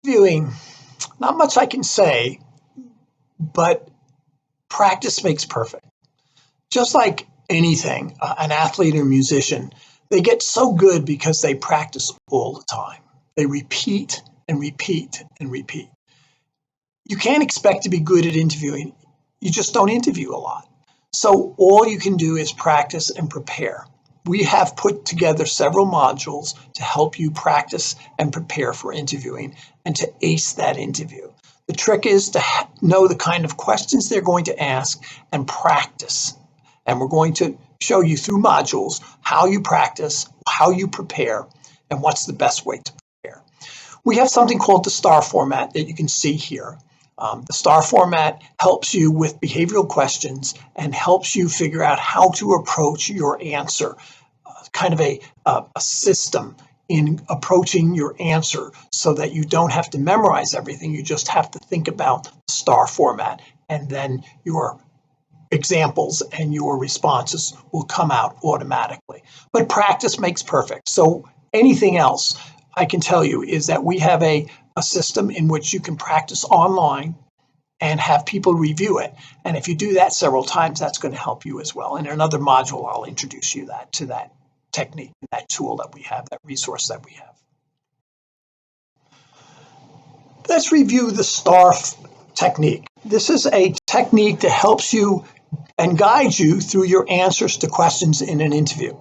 Interviewing, not much I can say, but practice makes perfect. Just like anything, an athlete or musician, they get so good because they practice all the time. They repeat and repeat and repeat. You can't expect to be good at interviewing. You just don't interview a lot. So all you can do is practice and prepare. We have put together several modules to help you practice and prepare for interviewing and to ace that interview. The trick is to know the kind of questions they're going to ask and practice. And we're going to show you through modules how you practice, how you prepare, and what's the best way to prepare. We have something called the STAR format that you can see here. The STAR format helps you with behavioral questions and helps you figure out how to approach your answer, kind of a system in approaching your answer so that you don't have to memorize everything. You just have to think about the STAR format, and then your examples and your responses will come out automatically. But practice makes perfect. So anything else I can tell you is that we have a system in which you can practice online and have people review it. And if you do that several times, that's going to help you as well. In another module, I'll introduce you to that technique, that tool that we have, that resource that we have. Let's review the STAR technique. This is a technique that helps you and guides you through your answers to questions in an interview.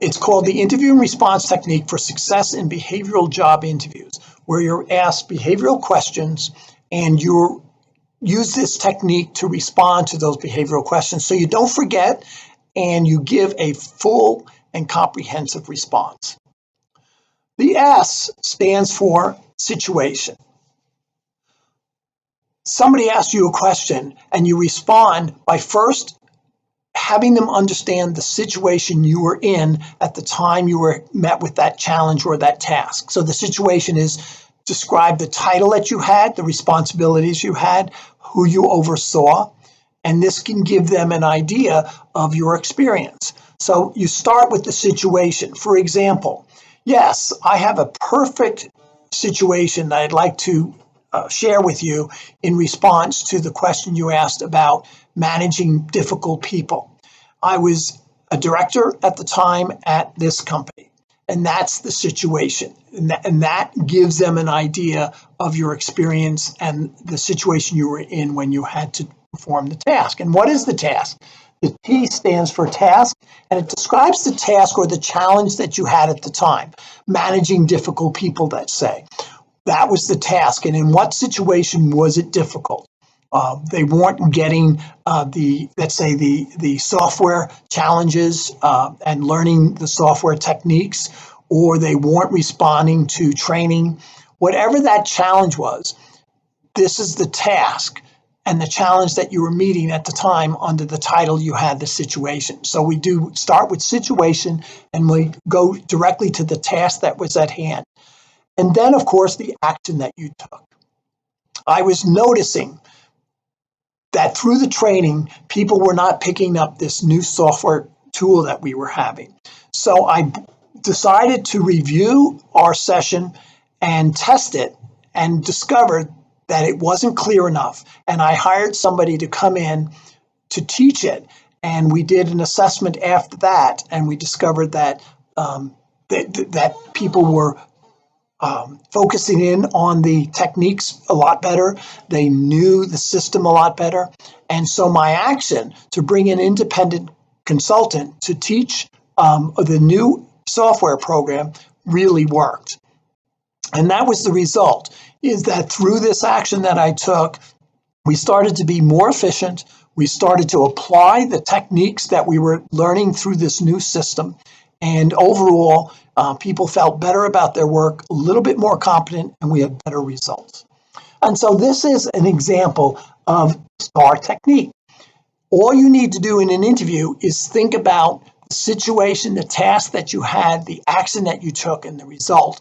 It's called the interview and response technique for success in behavioral job interviews, where you're asked behavioral questions and you use this technique to respond to those behavioral questions so you don't forget and you give a full and comprehensive response. The S stands for situation. Somebody asks you a question and you respond by first having them understand the situation you were in at the time you were met with that challenge or that task. So the situation is describe the title that you had, the responsibilities you had, who you oversaw, and this can give them an idea of your experience. So you start with the situation. For example, yes, I have a perfect situation that I'd like to share with you in response to the question you asked about managing difficult people. I was a director at the time at this company, and that's the situation. And that gives them an idea of your experience and the situation you were in when you had to perform the task. And what is the task? The T stands for task, and it describes the task or the challenge that you had at the time, managing difficult people, let's say. That was the task. And in what situation was it difficult? They weren't getting the software challenges and learning the software techniques, or they weren't responding to training. Whatever that challenge was, this is the task and the challenge that you were meeting at the time under the title you had, the situation. So we do start with situation and we go directly to the task that was at hand. And then, of course, the action that you took. I was noticing that through the training, people were not picking up this new software tool that we were having. So I decided to review our session and test it and discovered that it wasn't clear enough. And I hired somebody to come in to teach it. And we did an assessment after that, and we discovered that that people were focusing in on the techniques a lot better. They knew the system a lot better. And so my action to bring an independent consultant to teach the new software program really worked. And that was the result, is that through this action that I took, we started to be more efficient. We started to apply the techniques that we were learning through this new system. And overall, people felt better about their work, a little bit more competent, and we had better results. And so this is an example of STAR technique. All you need to do in an interview is think about the situation, the task that you had, the action that you took, and the result,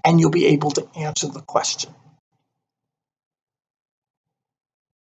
and you'll be able to answer the question.